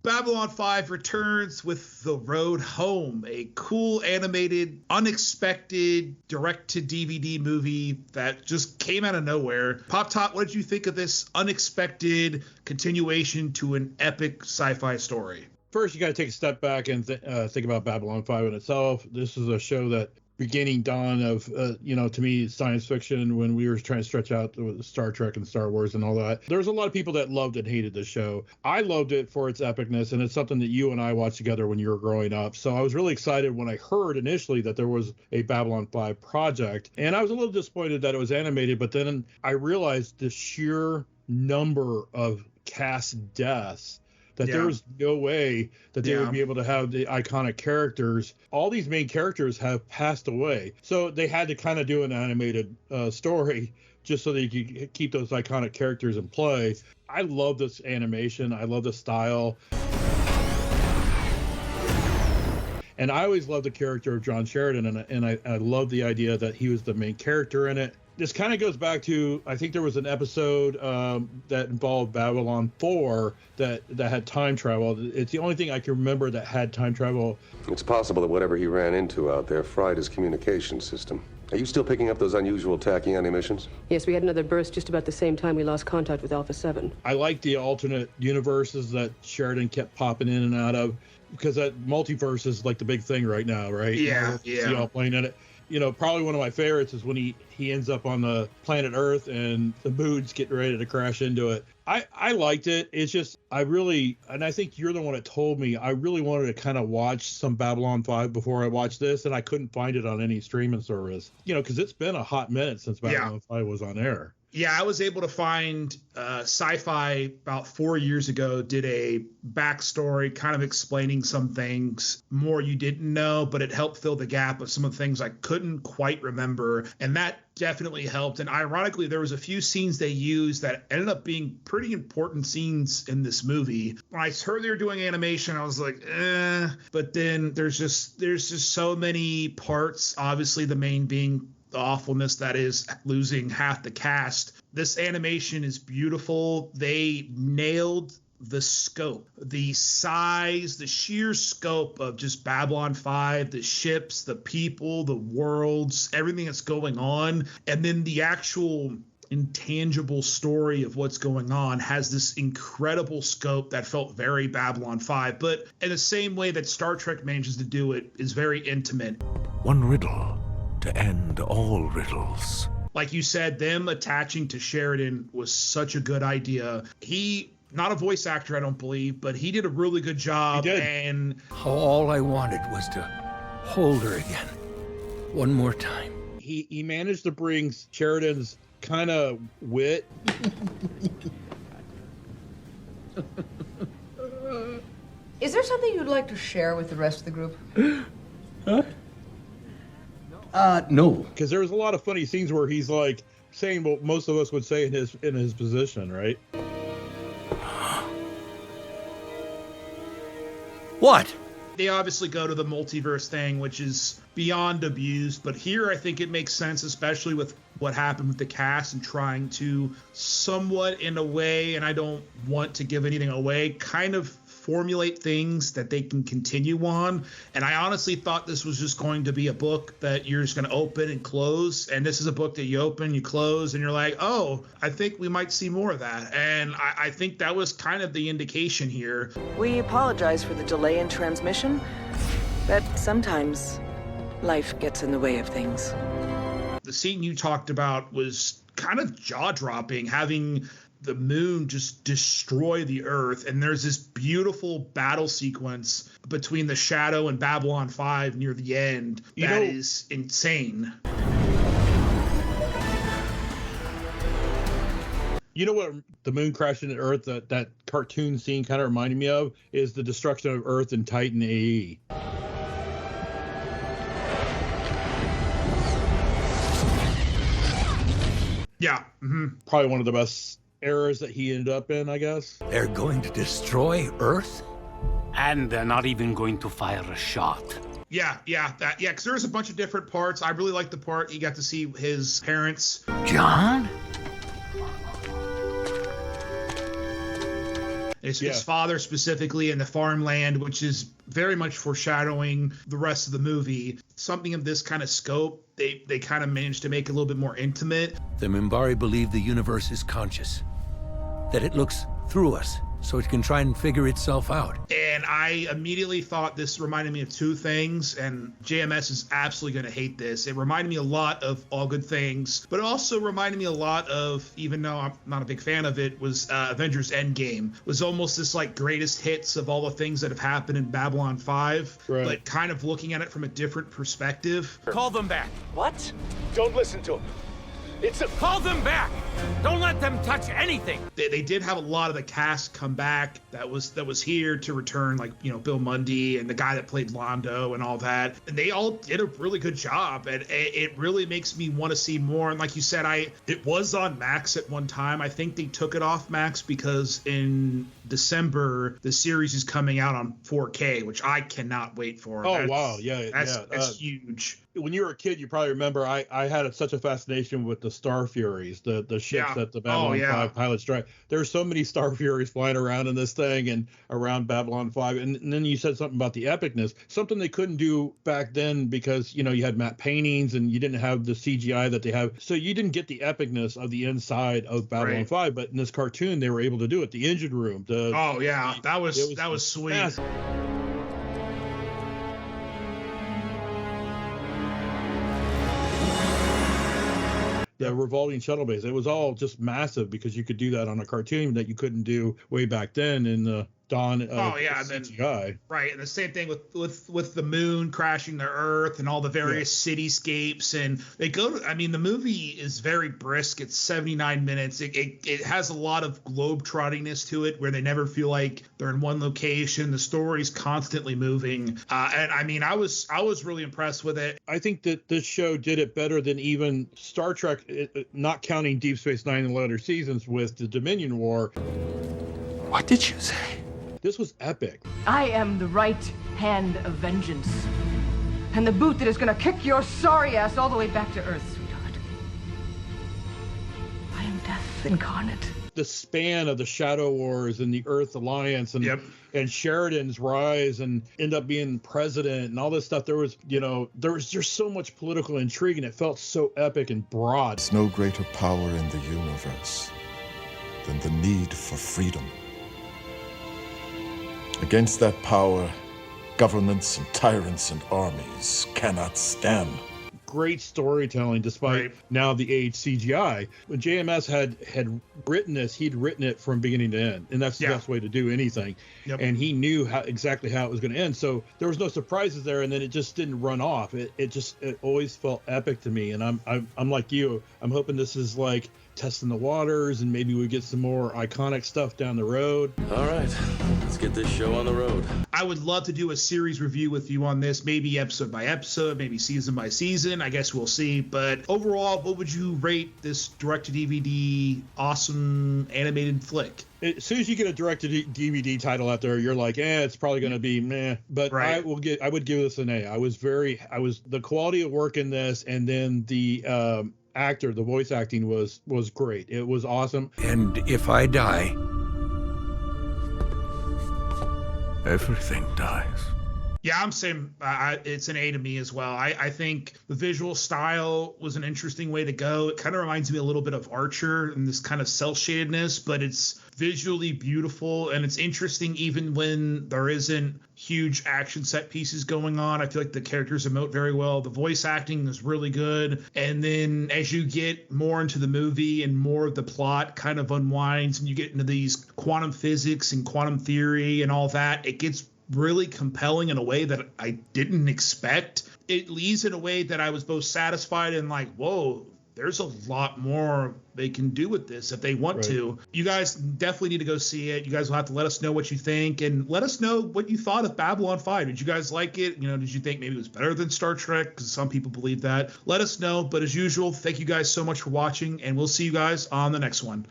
Babylon 5 returns with The Road Home, a cool animated, unexpected direct-to-DVD movie that just came out of nowhere. Pop Top, what did you think of this unexpected continuation to an epic sci-fi story? First, you got to take a step back and think about Babylon 5 in itself. This is a show that beginning dawn of, to me, science fiction when we were trying to stretch out with Star Trek and Star Wars and all that. There's a lot of people that loved and hated this show. I loved it for its epicness, and it's something that you and I watched together when you were growing up. So I was really excited when I heard initially that there was a Babylon 5 project. And I was a little disappointed that it was animated, but then I realized the sheer number of cast deaths that there was no way that they would be able to have the iconic characters. All these main characters have passed away. So they had to kind of do an animated story just so they could keep those iconic characters in play. I love this animation. I love the style. And I always loved the character of John Sheridan, and I love the idea that he was the main character in it. This kind of goes back to, I think there was an episode that involved Babylon 4 that had time travel. It's the only thing I can remember that had time travel. It's possible that whatever he ran into out there fried his communication system. Are you still picking up those unusual tachyon emissions? Yes, we had another burst just about the same time we lost contact with Alpha 7. I like the alternate universes that Sheridan kept popping in and out of, because that multiverse is like the big thing right now, right? Yeah. See y'all playing in it. Probably one of my favorites is when he ends up on the planet Earth and the moon's getting ready to crash into it. I liked it. It's just, and I think you're the one that told me, I really wanted to kind of watch some Babylon 5 before I watched this, and I couldn't find it on any streaming service, because it's been a hot minute since Babylon 5 was on air. Yeah, I was able to find Sci-Fi about 4 years ago, did a backstory kind of explaining some things more you didn't know, but it helped fill the gap of some of the things I couldn't quite remember. And that definitely helped. And ironically, there was a few scenes they used that ended up being pretty important scenes in this movie. When I heard they were doing animation, I was like, but then there's just so many parts, obviously the main being the awfulness that is losing half the cast. This animation is beautiful. They nailed the scope, the size, the sheer scope of just Babylon 5, the ships, the people, the worlds, everything that's going on. And then the actual intangible story of what's going on has this incredible scope that felt very Babylon 5, but in the same way that Star Trek manages to do it, is very intimate. One riddle to end all riddles. Like you said, them attaching to Sheridan was such a good idea. He, not a voice actor, I don't believe, but he did a really good job. He did. And All I wanted was to hold her again. One more time. He managed to bring Sheridan's kind of wit. Is there something you'd like to share with the rest of the group? Huh? No. Because there was a lot of funny scenes where he's like saying what most of us would say in his position, right? What? they obviously go to the multiverse thing, which is beyond abused, but here I think it makes sense, especially with what happened with the cast and trying to somewhat, in a way, and I don't want to give anything away, kind of formulate things that they can continue on. And I honestly thought this was just going to be a book that you're just going to open and close, and this is a book that you open, you close, and you're like, oh, I think we might see more of that. And I think that was kind of the indication here. We apologize for the delay in transmission, but sometimes life gets in the way of things. The scene you talked about was kind of jaw-dropping, having the moon just destroy the Earth, and there's this beautiful battle sequence between the Shadow and Babylon 5 near the end that is insane. You know what the moon crashing into Earth, that cartoon scene kind of reminded me of, is the destruction of Earth in Titan AE. Yeah. Mm-hmm. Probably one of the best eras that he ended up in, I guess. They're going to destroy Earth? And they're not even going to fire a shot. Yeah, because there's a bunch of different parts. I really like the part you got to see his parents. his father specifically, and the farmland, which is very much foreshadowing the rest of the movie. Something of this kind of scope, they kind of managed to make a little bit more intimate. The Minbari believe the universe is conscious, that it looks through us, so it can try and figure itself out. And I immediately thought this reminded me of two things, and JMS is absolutely going to hate this. It reminded me a lot of All Good Things, but it also reminded me a lot of, even though I'm not a big fan of it, was Avengers Endgame. It was almost this like greatest hits of all the things that have happened in Babylon 5, but kind of looking at it from a different perspective. Call them back. What? Don't listen to him. Call them back! Don't let them touch anything! They did have a lot of the cast come back that was here to return, like, you know, Bill Mundy and the guy that played Londo and all that. And they all did a really good job, and it really makes me want to see more. And like you said, it was on Max at one time. I think they took it off Max because in December the series is coming out on 4K, which I cannot wait for. Wow, that's huge. When you were a kid, you probably remember I had such a fascination with the Star Furies, the ships that the Babylon 5 pilots drive. There's so many Star Furies flying around in this thing and around Babylon 5. And then you said something about the epicness, something they couldn't do back then because, you know, you had matte paintings and you didn't have the CGI that they have. So you didn't get the epicness of the inside of Babylon 5. But in this cartoon, they were able to do it. The engine room. That was sweet. Massive. The revolving shuttle base. It was all just massive because you could do that on a cartoon that you couldn't do way back then in the dawn of CGI. Right, and the same thing with the moon crashing to Earth and all the various cityscapes. And they go to, I mean, the movie is very brisk. It's 79 minutes. It has a lot of globe-trottiness to it where they never feel like they're in one location. The story's constantly moving. And I mean, I was really impressed with it. I think that this show did it better than even Star Trek, not counting Deep Space Nine and later seasons with the Dominion War. What did you say? This was epic. I am the right hand of vengeance. And the boot that is gonna kick your sorry ass all the way back to Earth, sweetheart. I am death incarnate. The span of the Shadow Wars and the Earth Alliance and Sheridan's rise and end up being president and all this stuff. There was just so much political intrigue, and it felt so epic and broad. There's no greater power in the universe than the need for freedom. Against that power, governments and tyrants and armies cannot stand. Great storytelling, despite now the age CGI. When JMS had written this, he'd written it from beginning to end, and that's the best way to do anything. And he knew exactly how it was going to end, so there was no surprises there. And then it just didn't run off. It always felt epic to me. And I'm like you. I'm hoping this is like testing the waters, and maybe we get some more iconic stuff down the road. All right, let's get this show on the road. I would love to do a series review with you on this, maybe episode by episode, maybe season by season. I guess we'll see. But overall, what would you rate this direct-to-DVD awesome animated flick? As soon as you get a direct-to-DVD title out there, you're like, it's probably going to be meh. But I would give this an A. I was the quality of work in this, and then the the voice acting was great. It was awesome. And if I die, everything dies. Yeah, I'm saying it's an A to me as well. I think the visual style was an interesting way to go. It kind of reminds me a little bit of Archer and this kind of cel-shadedness, but it's visually beautiful, and it's interesting even when there isn't huge action set pieces going on. I feel like the characters emote very well. The voice acting is really good. And then as you get more into the movie and more of the plot kind of unwinds and you get into these quantum physics and quantum theory and all that, it gets really compelling in a way that I didn't expect. It leaves in a way that I was both satisfied and like, whoa, there's a lot more they can do with this if they want to. You guys definitely need to go see it. You guys will have to let us know what you think, and let us know what you thought of Babylon 5. Did you guys like it? You know, did you think maybe it was better than Star Trek? Because some people believe that. Let us know. But as usual, thank you guys so much for watching, and we'll see you guys on the next one.